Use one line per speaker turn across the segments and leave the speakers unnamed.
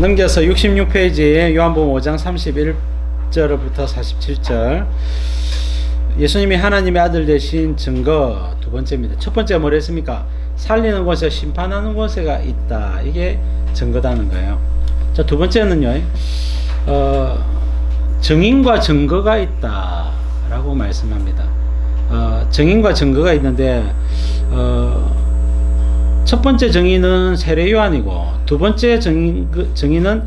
넘겨서 66페이지에 요한복음 5장 31절부터 47절. 예수님이 하나님의 아들 되신 증거 두 번째입니다. 첫 번째가 뭐랬습니까? 살리는 곳에 심판하는 곳에가 있다. 이게 증거다는 거예요. 자, 두 번째는요, 증인과 증거가 있다 라고 말씀합니다. 증인과 증거가 있는데, 첫 번째 증인은 세례 요한이고, 두 번째 증인은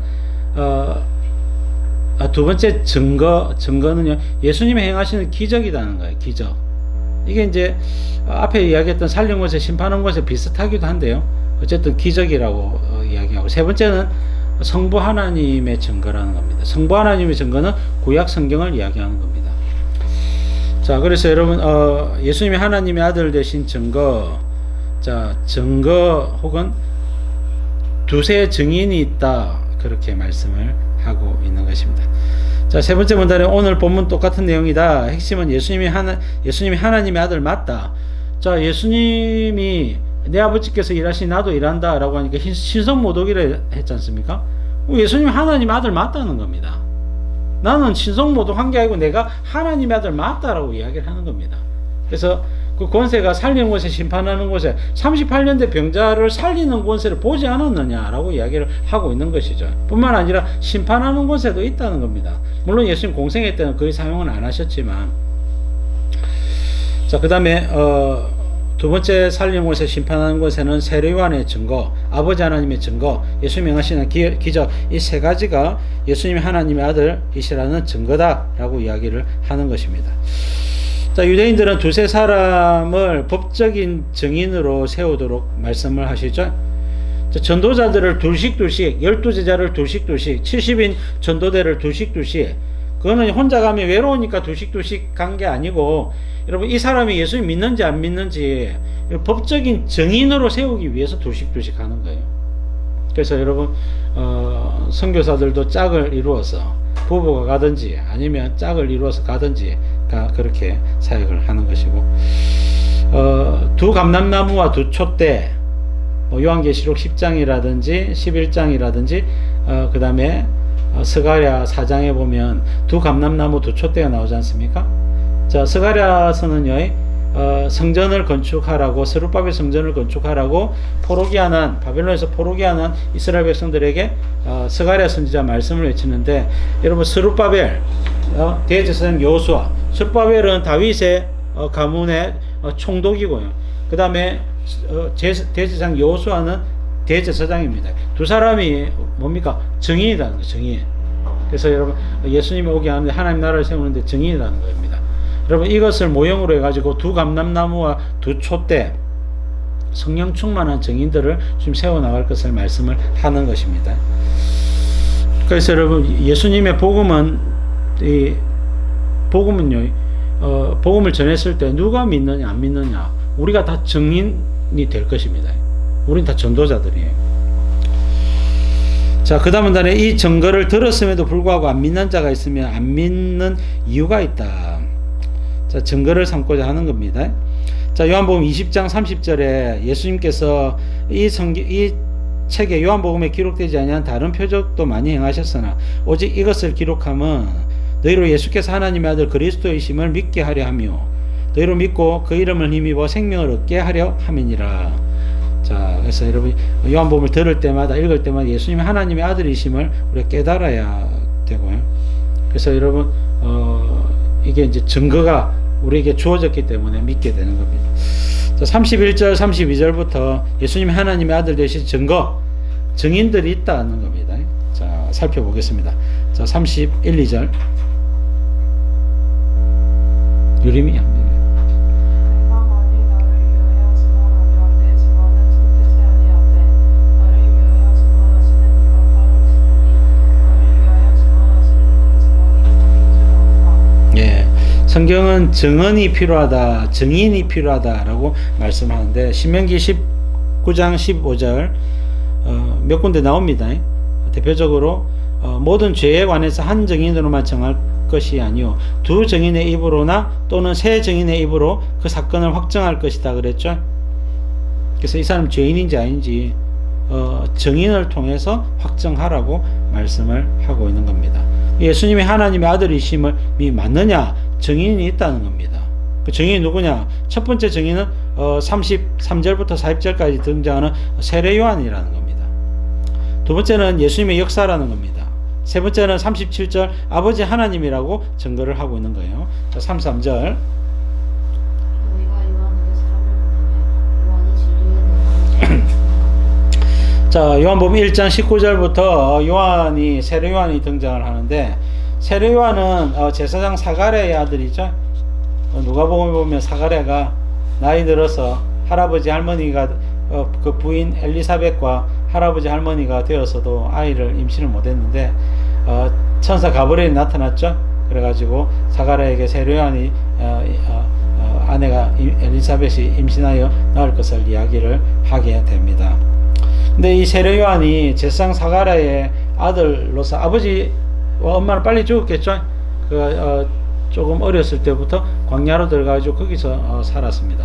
두 번째 증거는요, 예수님이 행하시는 기적이라는 거예요. 기적. 이게 이제 앞에 이야기했던 살린 곳에 심판한 곳에 비슷하기도 한데요. 어쨌든 기적이라고 이야기하고, 세 번째는 성부 하나님의 증거라는 겁니다. 성부 하나님의 증거는 구약 성경을 이야기하는 겁니다. 자, 그래서 여러분, 예수님이 하나님의 아들 되신 증거, 자, 증거 혹은 두세 증인이 있다, 그렇게 말씀을 하고 있는 것입니다. 자, 세 번째 문단에 오늘 본문 똑같은 내용이다. 핵심은 예수님이 하나님의 아들 맞다. 자, 예수님이 내 아버지께서 일하시니 나도 일한다 라고 하니까 신성모독이라 했지 않습니까? 예수님이 하나님 아들 맞다는 겁니다. 나는 신성모독한 게 아니고 내가 하나님의 아들 맞다라고 이야기를 하는 겁니다. 그래서 그 권세가 살리는 곳에 심판하는 곳에 38년대 병자를 살리는 권세를 보지 않았느냐라고 이야기를 하고 있는 것이죠. 뿐만 아니라 심판하는 곳에도 있다는 겁니다. 물론 예수님 공생애 때는 거의 사용은 안 하셨지만, 자, 그 다음에 두 번째 살리는 곳에 심판하는 곳에는 세례 요한의 증거, 아버지 하나님의 증거, 예수님이 행하시는 기적, 이 세 가지가 예수님이 하나님의 아들이시라는 증거다라고 이야기를 하는 것입니다. 자, 유대인들은 두세 사람을 법적인 증인으로 세우도록 말씀을 하시죠. 자, 전도자들을 둘씩, 12제자를 둘씩, 70인 전도대를 둘씩. 그거는 혼자 가면 외로우니까 둘씩 간 게 아니고, 여러분, 이 사람이 예수님 믿는지 안 믿는지 법적인 증인으로 세우기 위해서 둘씩 하는 거예요. 그래서 여러분, 선교사들도 짝을 이루어서 부부가 가든지 아니면 짝을 이루어서 가든지 그렇게 사역을 하는 것이고, 두 감람나무와 두 촛대, 요한계시록 10장이라든지 11장이라든지 그 다음에 스가랴 4장에 보면 두 감람나무 두 촛대가 나오지 않습니까? 자, 스가랴서는요, 성전을 건축하라고, 스룹바벨 성전을 건축하라고 바벨론에서 포로기하는 이스라엘 백성들에게 스가랴 선지자 말씀을 외치는데, 여러분, 스룹바벨 대제사장 여호수아, 스룹바벨은 다윗의 가문의 총독이고요. 그 다음에 대제사장 여호수아는 대제사장입니다. 두 사람이 뭡니까? 증인이라는 거예요. 증인. 그래서 여러분, 예수님이 오게 하는데 하나님 나라를 세우는데 증인이라는 겁니다. 여러분, 이것을 모형으로 해가지고 두 감람나무와 두 촛대, 성령 충만한 증인들을 지금 세워나갈 것을 말씀을 하는 것입니다. 그래서 여러분, 예수님의 복음은요, 복음을 전했을 때 누가 믿느냐 안 믿느냐, 우리가 다 증인이 될 것입니다. 우린 다 전도자들이에요. 자, 그 다음 단에 이 증거를 들었음에도 불구하고 안 믿는 자가 있으면 안 믿는 이유가 있다. 자, 증거를 삼고자 하는 겁니다. 자, 요한복음 20장 30절에 예수님께서 이 책에 요한복음에 기록되지 아니한 다른 표적도 많이 행하셨으나 오직 이것을 기록함은 너희로 예수께서 하나님의 아들 그리스도이심을 믿게 하려 하며 너희로 믿고 그 이름을 힘입어 생명을 얻게 하려 함이니라. 자, 그래서 여러분, 요한복음을 들을 때마다, 읽을 때마다 예수님이 하나님의 아들이심을 우리가 깨달아야 되고요. 그래서 여러분, 이게 이제 증거가 우리에게 주어졌기 때문에 믿게 되는 겁니다. 자, 31절, 32절부터 예수님이 하나님의 아들 되신 증인들이 있다는 겁니다. 자, 살펴보겠습니다. 자, 31, 2절. 유림이 안 돼요. 성경은 증언이 필요하다, 증인이 필요하다라고 말씀하는데, 신명기 19장 15절 몇 군데 나옵니다. 대표적으로 모든 죄에 관해서 한 증인으로만 정할 것이 아니요 두 증인의 입으로나 또는 세 증인의 입으로 그 사건을 확정할 것이다 그랬죠. 그래서 이 사람 죄인인지 아닌지 증인을 통해서 확정하라고 말씀을 하고 있는 겁니다. 예수님이 하나님의 아들이심이 맞느냐? 증인이 있다는 겁니다. 그 증인이 누구냐? 첫 번째 증인은 33절부터 40절까지 등장하는 세례 요한이라는 겁니다. 두 번째는 예수님의 역사라는 겁니다. 세 번째는 37절 아버지 하나님이라고 증거를 하고 있는 거예요. 자, 33절 자, 요한복음 1장 19절부터 요한이 세례 요한이 등장을 하는데, 세례 요한은 제사장 사가랴의 아들이죠. 누가복음에 보면 사가랴가 나이 들어서 할아버지 할머니가 그 부인 엘리사벳과 할아버지 할머니가 되어서도 아이를 임신을 못했는데 천사 가브리엘이 나타났죠. 그래가지고 사가랴에게 세례 요한이 아내가 엘리사벳이 임신하여 낳을 것을 이야기를 하게 됩니다. 근데 이 세례 요한이 제사장 사가랴의 아들로서 아버지와 엄마는 빨리 죽었겠죠. 조금 어렸을 때부터 광야로 들어가지고 거기서 살았습니다.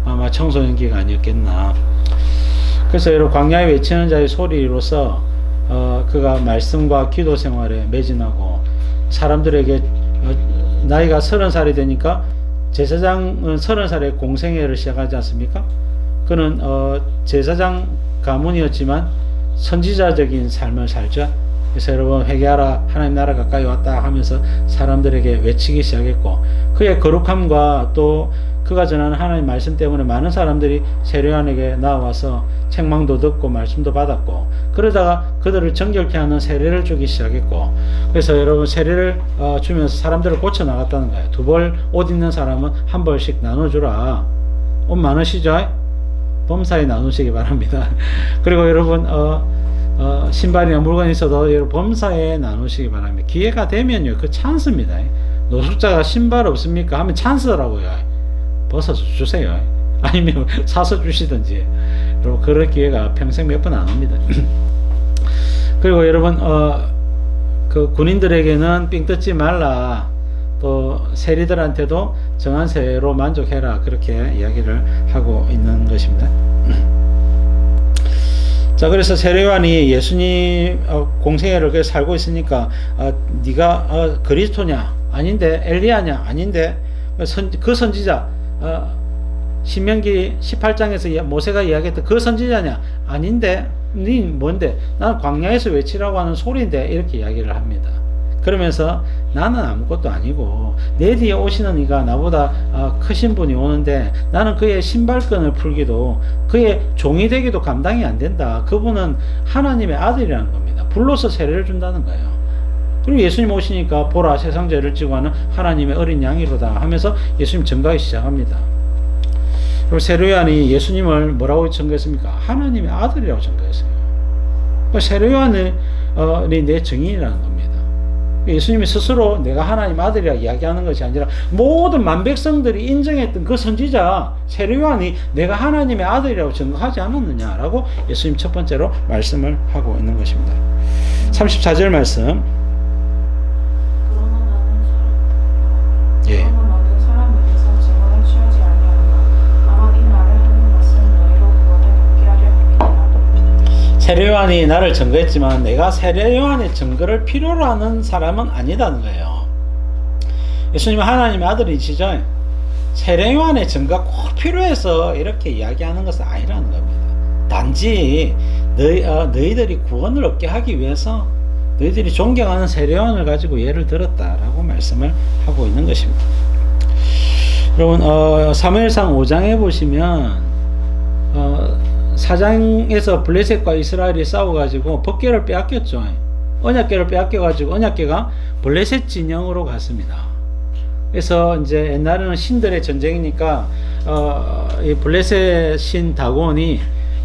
아마 청소년 기간이었겠나. 그래서 여러분 광야에 외치는 자의 소리로서 그가 말씀과 기도 생활에 매진하고 사람들에게 나이가 30살이 되니까 제사장은 30살에 공생애를 시작하지 않습니까? 그는 제사장 가문이었지만 선지자적인 삶을 살죠. 그래서 여러분 회개하라 하나님 나라 가까이 왔다 하면서 사람들에게 외치기 시작했고, 그의 거룩함과 또 그가 전하는 하나님 말씀 때문에 많은 사람들이 세례 요한에게 나와서 책망도 듣고 말씀도 받았고, 그러다가 그들을 정결케 하는 세례를 주기 시작했고, 그래서 여러분 세례를 주면서 사람들을 고쳐 나갔다는 거예요. 2벌 옷 있는 사람은 1벌씩 나눠주라. 옷 많으시죠? 범사에 나누시기 바랍니다. 그리고 여러분 신발이나 물건이 있어도 여러분 범사에 나누시기 바랍니다. 기회가 되면요, 그 찬스입니다. 노숙자가 신발 없습니까? 하면 찬스라고요. 벗어서 주세요. 아니면 사서 주시든지. 여러분 그럴 기회가 평생 몇 번 안 옵니다. 그리고 여러분 그 군인들에게는 삥 뜯지 말라. 또 세리들한테도 정한 세로 만족해라. 그렇게 이야기를 하고 있는 것입니다. 자, 그래서 세례 요한이 예수님 공생애를 살고 있으니까 네가 그리스도냐? 아닌데. 엘리야냐? 아닌데. 그 선지자 신명기 18장에서 모세가 이야기했던 그 선지자냐? 아닌데. 네 뭔데? 나는 광야에서 외치라고 하는 소리인데. 이렇게 이야기를 합니다. 그러면서 나는 아무것도 아니고 내 뒤에 오시는 이가 나보다 크신 분이 오는데 나는 그의 신발끈을 풀기도 그의 종이 되기도 감당이 안 된다. 그분은 하나님의 아들이라는 겁니다. 불로서 세례를 준다는 거예요. 그리고 예수님 오시니까 보라 세상 죄를 지고 하는 하나님의 어린 양이로다 하면서 예수님 증거하기 시작합니다. 그리고 세례 요한이 예수님을 뭐라고 증거했습니까? 하나님의 아들이라고 증거했어요. 세례 요한이 내 증인이라는 겁니다. 예수님이 스스로 내가 하나님 아들이라 이야기하는 것이 아니라 모든 만백성들이 인정했던 그 선지자 세례 요한이 내가 하나님의 아들이라고 증거하지 않았느냐라고 예수님 첫 번째로 말씀을 하고 있는 것입니다. 34절 말씀. 예. 세례 요한이 나를 증거했지만 내가 세례 요한의 증거를 필요로 하는 사람은 아니다는 거예요. 예수님은 하나님의 아들이시죠. 세례 요한의 증거가 꼭 필요해서 이렇게 이야기하는 것은 아니라는 겁니다. 단지 너희들이 구원을 얻게 하기 위해서 너희들이 존경하는 세례 요한을 가지고 예를 들었다라고 말씀을 하고 있는 것입니다. 여러분 사무엘상 5장에 보시면 4장에서 블레셋과 이스라엘이 싸워가지고 법궤를 빼앗겼죠. 언약궤를 빼앗겨가지고 언약궤가 블레셋 진영으로 갔습니다. 그래서 이제 옛날에는 신들의 전쟁이니까 이 블레셋 신 다곤이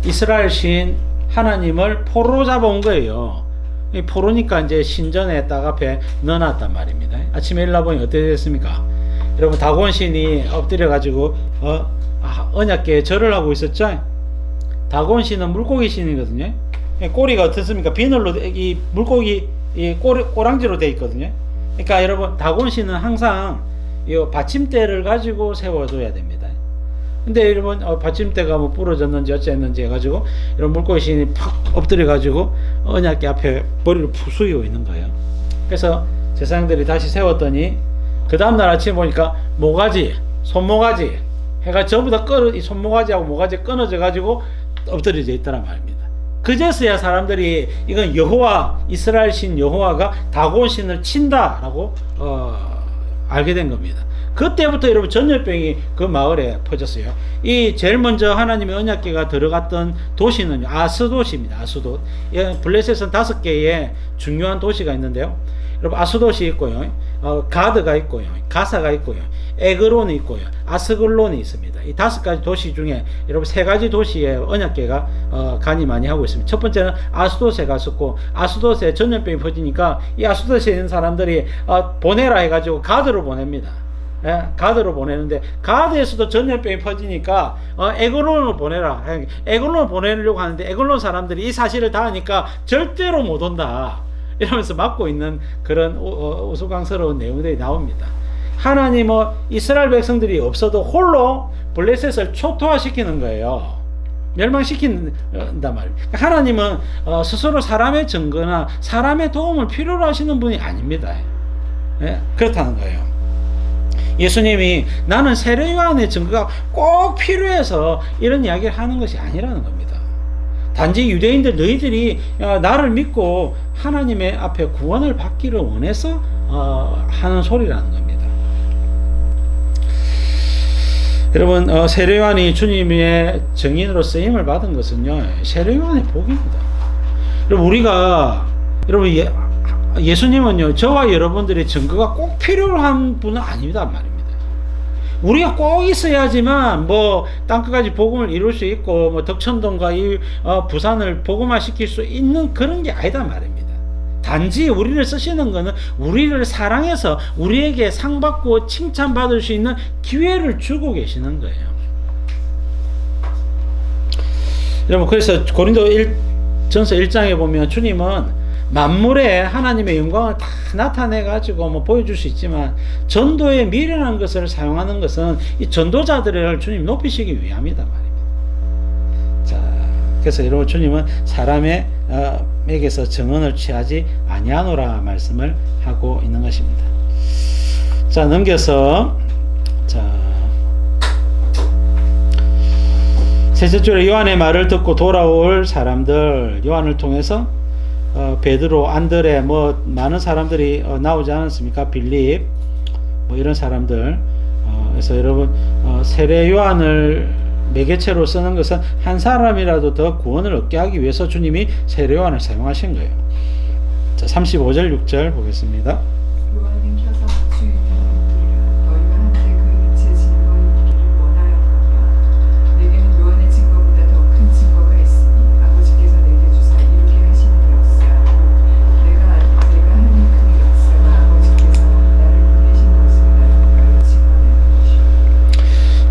이스라엘 신 하나님을 포로로 잡아온 거예요. 이 포로니까 이제 신전에 딱 앞에 넣어놨단 말입니다. 아침에 일어나보니 어떻게 됐습니까? 여러분 다곤 신이 엎드려가지고 언약궤에 절을 하고 있었죠. 다곤 신은 물고기 신이거든요. 꼬리가 어떻습니까? 비늘로 이 물고기 이 꼬랑지로 되어 있거든요. 그러니까 여러분 다곤 신은 항상 이 받침대를 가지고 세워줘야 됩니다. 근데 여러분 받침대가 뭐 부러졌는지 어쨌는지 해가지고 이런 물고기 신이 팍 엎드려가지고 언약궤 앞에 머리를 푹 숙이고 있는 거예요. 그래서 제사장들이 다시 세웠더니 그 다음날 아침에 보니까 모가지, 손모가지 해가 전부 다 이 손모가지하고 모가지 끊어져 가지고 엎드려져 있더란 말입니다. 그제서야 사람들이 이건 여호와, 이스라엘 신 여호와가 다곤 신을 친다라고 알게 된 겁니다. 그때부터 여러분 전염병이 그 마을에 퍼졌어요. 이 제일 먼저 하나님의 언약궤가 들어갔던 도시는 아스돗입니다. 아스돗. 블레셋은 5개의 중요한 도시가 있는데요. 여러분 아스돗이 있고요, 가드가 있고요, 가사가 있고요, 에그론이 있고요, 아스글론이 있습니다. 이 5가지 도시 중에 여러분 3가지 도시에 언약궤가 간이 많이 하고 있습니다. 첫 번째는 아스돗에 갔었고, 아스돗에 전염병이 퍼지니까 이 아스돗에 있는 사람들이 보내라 해가지고 가드로 보냅니다. 예, 가드로 보내는데 가드에서도 전염병이 퍼지니까 에글론을 보내라. 에글론을 보내려고 하는데 에글론 사람들이 이 사실을 다 아니까 절대로 못 온다 이러면서 막고 있는 그런 우스꽝스러운 내용들이 나옵니다. 하나님은 이스라엘 백성들이 없어도 홀로 블레셋을 초토화시키는 거예요. 멸망시킨단 말입니다. 하나님은 스스로 사람의 증거나 사람의 도움을 필요로 하시는 분이 아닙니다. 예? 그렇다는 거예요. 예수님이 나는 세례 요한의 증거가 꼭 필요해서 이런 이야기를 하는 것이 아니라는 겁니다. 단지 유대인들 너희들이 나를 믿고 하나님의 앞에 구원을 받기를 원해서 하는 소리라는 겁니다. 여러분 세례 요한이 주님의 증인으로 쓰임을 받은 것은요, 세례 요한의 복입니다. 여러분 우리가 예수님은요 저와 여러분들의 증거가 꼭 필요한 분은 아닙니다 말입니다. 우리가 꼭 있어야지만 뭐 땅끝까지 복음을 이룰 수 있고 뭐 덕천동과 이 부산을 복음화시킬 수 있는 그런 게 아니다 말입니다. 단지 우리를 쓰시는 것은 우리를 사랑해서 우리에게 상받고 칭찬받을 수 있는 기회를 주고 계시는 거예요. 여러분 그래서 고린도 전서 1장에 보면 주님은 만물에 하나님의 영광을 다 나타내 가지고 뭐 보여줄 수 있지만 전도에 미련한 것을 사용하는 것은 이 전도자들을 주님 높이시기 위함이다 말입니다. 자, 그래서 여러분 주님은 사람에게서 증언을 취하지 아니하노라 말씀을 하고 있는 것입니다. 자, 넘겨서 셋째 줄에 요한의 말을 듣고 돌아올 사람들, 요한을 통해서 베드로, 안드레, 뭐 많은 사람들이 나오지 않았습니까? 빌립, 뭐 이런 사람들. 그래서 여러분 세례 요한을 매개체로 쓰는 것은 한 사람이라도 더 구원을 얻게 하기 위해서 주님이 세례 요한을 사용하신 거예요. 자, 35절 6절 보겠습니다.
요한은 켜서 주인이 이르라 너희가 한때 그 일체 증거를 이기를 원하였거니와 내게는 요한의 증거보다 더 큰 증거가 있으니 아버지께서 내게 주사 이루게 하시는 역사 곧 내가 하는 그 역사가 아버지께서 나를 보내신 것을 나를 증언하는 것이요.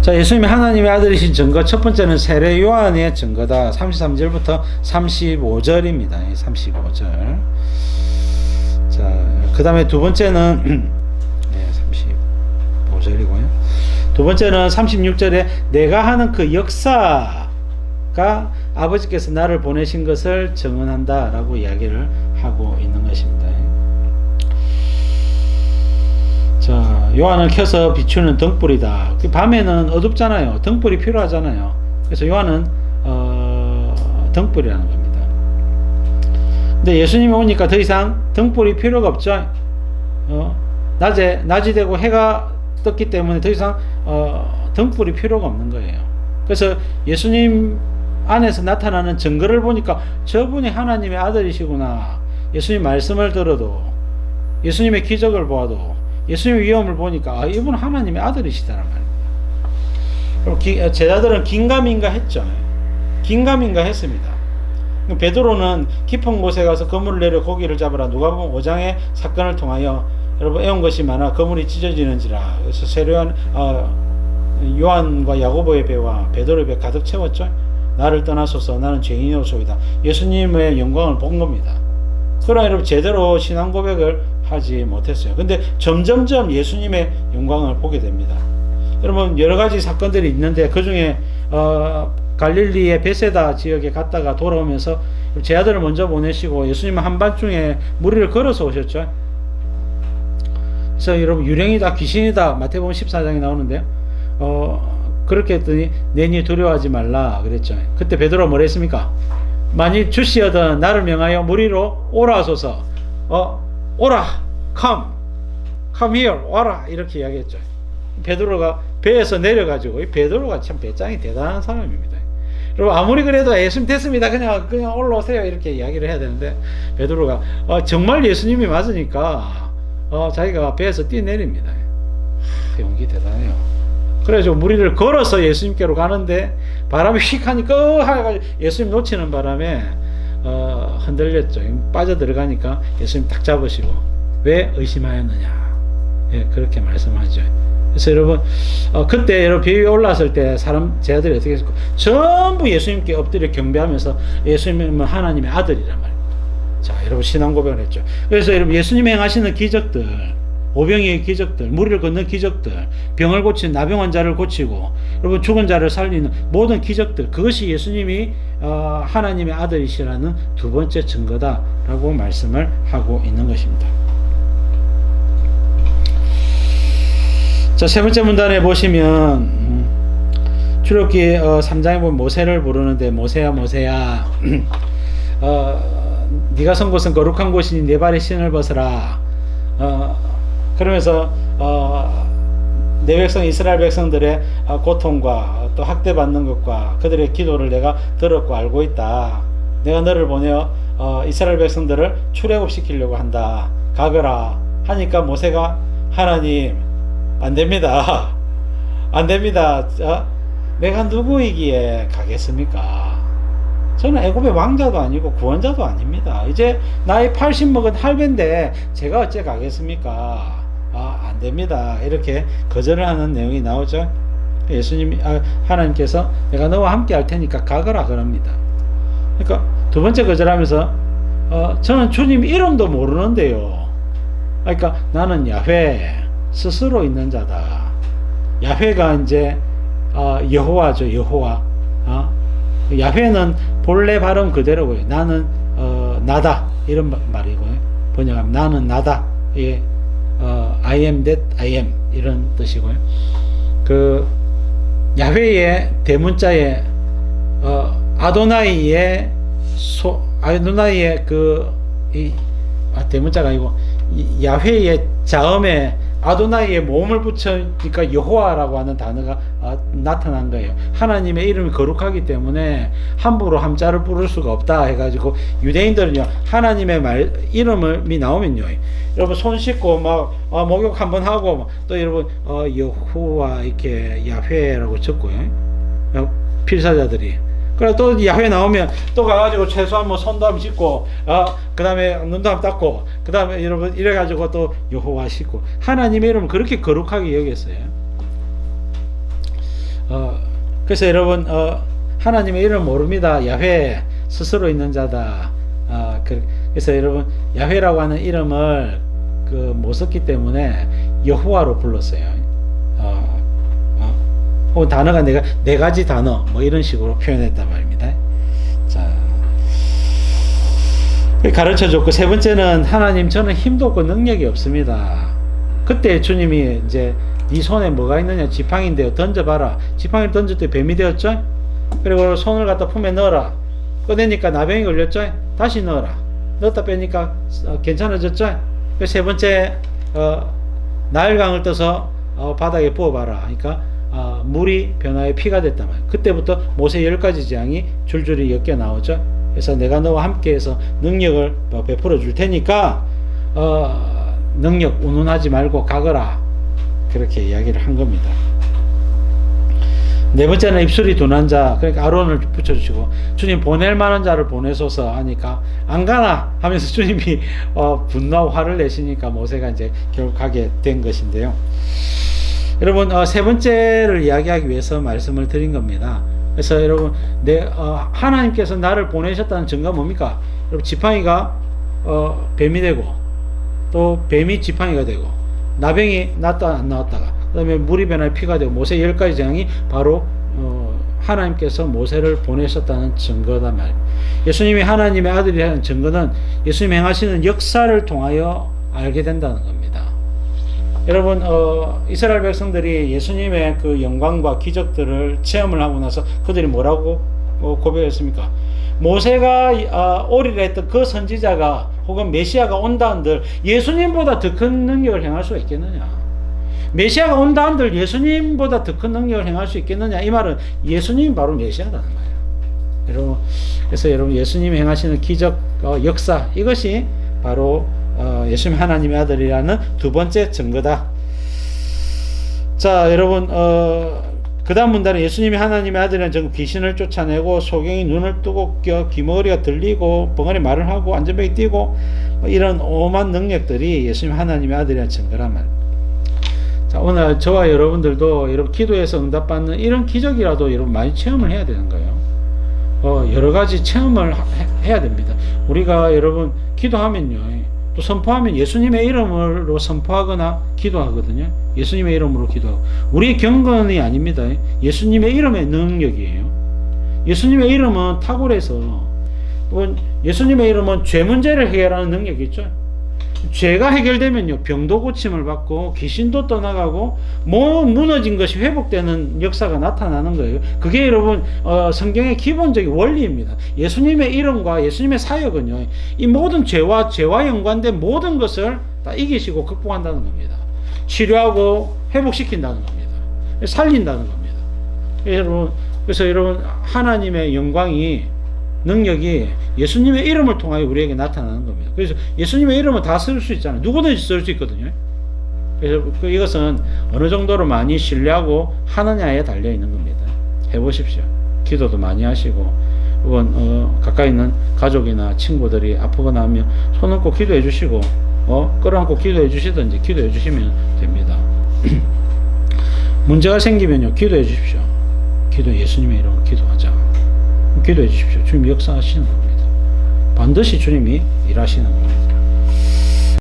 자, 예수님이 하나님의 아들이신 증거 첫 번째는 세례 요한의 증거다. 33절부터 35절입니다. 35절. 자, 그 다음에 두 번째는 35절이고요. 두 번째는 36절에 내가 하는 그 역사가 아버지께서 나를 보내신 것을 증언한다 라고 이야기를 하고 있는 것입니다. 자, 요한을 켜서 비추는 등불이다. 밤에는 어둡잖아요. 등불이 필요하잖아요. 그래서 요한은 등불이라는 겁니다. 근데 예수님이 오니까 더 이상 등불이 필요가 없죠. 낮이 되고 해가 떴기 때문에 더 이상 등불이 필요가 없는 거예요. 그래서 예수님 안에서 나타나는 증거를 보니까 저분이 하나님의 아들이시구나. 예수님 말씀을 들어도, 예수님의 기적을 보아도, 예수님의 위엄을 보니까 이분은 하나님의 아들이시다는 말입니다. 제자들은 긴가민가 했죠. 긴가민가 했습니다. 베드로는 깊은 곳에 가서 그물을 내려 고기를 잡으라. 누가복음 5장의 사건을 통하여 여러분 애운 것이 많아 그물이 찢어지는지라. 그래서 세례요한 요한과 야고보의 배와 베드로의 배 가득 채웠죠. 나를 떠나소서 나는 죄인이오소이다. 예수님의 영광을 본 겁니다. 그러나 여러분 제대로 신앙 고백을 하지 못했어요. 근데 점점점 예수님의 영광을 보게 됩니다. 여러분 여러 가지 사건들이 있는데 그 중에 갈릴리의 베세다 지역에 갔다가 돌아오면서 제 아들을 먼저 보내시고 예수님은 한밤중에 무리를 걸어서 오셨죠. 그래서 여러분 유령이다 귀신이다 마태복음 14장에 나오는데요. 그렇게 했더니 내니 두려워하지 말라 그랬죠. 그때 베드로가 뭐라 했습니까? 만일 주시어든 나를 명하여 무리로 오라 하소서. 오라 come here 와라 이렇게 이야기했죠. 베드로가 배에서 내려가지고 이 베드로가 참 배짱이 대단한 사람입니다. 여러분 아무리 그래도 예수님 됐습니다 그냥 올라오세요 이렇게 이야기를 해야 되는데 베드로가 정말 예수님이 맞으니까 자기가 배에서 뛰내립니다. 용기 대단해요. 그래가지고 무리를 걸어서 예수님께로 가는데 바람이 휙 하니까 해가지고 예수님 놓치는 바람에 흔들렸죠. 빠져 들어가니까 예수님 딱 잡으시고 왜 의심하였느냐 그렇게 말씀하죠. 그래서 여러분 그때 여러분 배 위에 올라왔을 때 제 아들이 어떻게 했을까? 전부 예수님께 엎드려 경배하면서 예수님은 하나님의 아들이란 말입니다. 자 여러분 신앙 고백을 했죠. 그래서 여러분 예수님이 행하시는 기적들, 오병이의 기적들, 무리를 걷는 기적들, 병을 고친 나병 환자를 고치고 여러분 죽은 자를 살리는 모든 기적들, 그것이 예수님이 하나님의 아들이시라는 두 번째 증거다라고 말씀을 하고 있는 것입니다. 자, 세 번째 문단에 보시면 출애굽기 3장에 보면 모세를 부르는데 모세야 네가 선 곳은 거룩한 곳이니 네 발의 신을 벗어라. 그러면서 내 백성 이스라엘 백성들의 고통과 또 학대받는 것과 그들의 기도를 내가 들었고 알고 있다. 내가 너를 보내어 이스라엘 백성들을 출애굽시키려고 한다. 가거라 하니까 모세가 하나님 안됩니다. 안됩니다. 내가 누구이기에 가겠습니까? 저는 애굽의 왕자도 아니고 구원자도 아닙니다. 이제 나이 80 먹은 할배인데 제가 어째 가겠습니까? 안됩니다. 이렇게 거절을 하는 내용이 나오죠. 예수님이 하나님께서 내가 너와 함께 할 테니까 가거라 그럽니다. 그러니까 두 번째 거절하면서 저는 주님 이름도 모르는데요. 그러니까 나는 야훼 스스로 있는 자다. 야훼가 이제 여호와죠. 여호와. 야훼는 본래 발음 그대로고요. 나는 나다 이런 말이고요. 번역하면 나는 나다. 예, I am that I am 이런 뜻이고요. 그 야훼의 대문자에 아도나이의 대문자가 아니고 야훼의 자음에 아도나이의 모음을 붙여니까 여호와라고 하는 단어가 나타난 거예요. 하나님의 이름이 거룩하기 때문에 함부로 함자를 부를 수가 없다 해가지고 유대인들은요 하나님의 이름이 나오면요 여러분 손 씻고 막 목욕 한번 하고 또 여러분 여호와 이렇게 야훼라고 적고요 필사자들이. 그래 또 야훼 나오면 또 가가지고 최소한 뭐 손도 한번 씻고 그 다음에 눈도 한번 닦고 그 다음에 여러분 이래가지고 또 여호와 씻고 하나님의 이름을 그렇게 거룩하게 여겼어요. 그래서 여러분 하나님의 이름 모릅니다. 야훼 스스로 있는 자다. 그래서 여러분 야훼라고 하는 이름을 못 썼기 때문에 여호와로 불렀어요. 혹은 단어가 네 가지 단어 뭐 이런 식으로 표현했단 말입니다. 자, 가르쳐줬고 세 번째는 하나님 저는 힘도 없고 능력이 없습니다. 그때 주님이 이제 네 손에 뭐가 있느냐 지팡이인데요 던져봐라. 지팡이를 던질 때 뱀이 되었죠. 그리고 손을 갖다 품에 넣어라. 꺼내니까 나병이 걸렸죠. 다시 넣어라. 넣었다 빼니까 괜찮아졌죠. 세 번째 나일강을 떠서 바닥에 부어봐라. 그러니까 물이 변화해 피가 됐단 말이에요. 그때부터 모세 10가지 재앙이 줄줄이 엮여 나오죠. 그래서 내가 너와 함께해서 능력을 베풀어 줄 테니까 능력 운운하지 말고 가거라. 그렇게 이야기를 한 겁니다. 네 번째는 입술이 둔한 자, 그러니까 아론을 붙여주시고 주님 보낼 만한 자를 보내소서 하니까 안 가나 하면서 주님이 분노하고 화를 내시니까 모세가 이제 결국 가게 된 것인데요. 여러분 세 번째를 이야기하기 위해서 말씀을 드린 겁니다. 그래서 여러분 하나님께서 나를 보내셨다는 증거가 뭡니까? 여러분 지팡이가 뱀이 되고 또 뱀이 지팡이가 되고 나병이 났다 안 나왔다가 그다음에 물이 변하여 피가 되고 모세 10가지 재앙이 바로 하나님께서 모세를 보내셨다는 증거다 말입니다. 예수님이 하나님의 아들이라는 증거는 예수님이 행하시는 역사를 통하여 알게 된다는 겁니다. 여러분, 이스라엘 백성들이 예수님의 그 영광과 기적들을 체험을 하고 나서 그들이 뭐라고 고백했습니까? 모세가 오리라 했던 그 선지자가 혹은 메시아가 온다 한들 예수님보다 더 큰 능력을 행할 수가 있겠느냐? 메시아가 온다 한들 예수님보다 더 큰 능력을 행할 수 있겠느냐? 이 말은 예수님이 바로 메시아라는 말이에요. 여러분, 그래서 여러분 예수님이 행하시는 기적, 역사, 이것이 바로 예수님 하나님의 아들이라는 두 번째 증거다. 자, 여러분, 그 다음 문단은 예수님이 하나님의 아들이라는 증거, 귀신을 쫓아내고 소경이 눈을 뜨고 귀머거리가 들리고 벙어리 말을 하고 안전벨이 뛰고 이런 오만 능력들이 예수님 하나님의 아들이라는 증거란 말입니다. 자, 오늘 저와 여러분들도 여러분 기도에서 응답받는 이런 기적이라도 여러분 많이 체험을 해야 되는 거예요. 여러 가지 체험을 해야 됩니다. 우리가 여러분 기도하면요, 또 선포하면 예수님의 이름으로 선포하거나 기도하거든요. 예수님의 이름으로 기도하고. 우리의 경건이 아닙니다. 예수님의 이름의 능력이에요. 예수님의 이름은 탁월해서, 예수님의 이름은 죄 문제를 해결하는 능력이 있죠. 죄가 해결되면요, 병도 고침을 받고 귀신도 떠나가고 무너진 것이 회복되는 역사가 나타나는 거예요. 그게 여러분 성경의 기본적인 원리입니다. 예수님의 이름과 예수님의 사역은요, 이 모든 죄와 연관된 모든 것을 다 이기시고 극복한다는 겁니다. 치료하고 회복시킨다는 겁니다. 살린다는 겁니다. 그래서 여러분 하나님의 영광이, 능력이 예수님의 이름을 통하여 우리에게 나타나는 겁니다. 그래서 예수님의 이름은 다 쓸 수 있잖아요. 누구든지 쓸 수 있거든요. 그래서 이것은 어느 정도로 많이 신뢰하고 하느냐에 달려 있는 겁니다. 해보십시오. 기도도 많이 하시고, 혹은 가까이 있는 가족이나 친구들이 아프거나 하면 손 얹고 기도해 주시고, 끌어안고 기도해 주시든지 기도해 주시면 됩니다. 문제가 생기면요, 기도해 주십시오. 예수님의 이름으로 기도하자. 기도해 주십시오. 주님 역사하시는 겁니다. 반드시 주님이 일하시는 겁니다.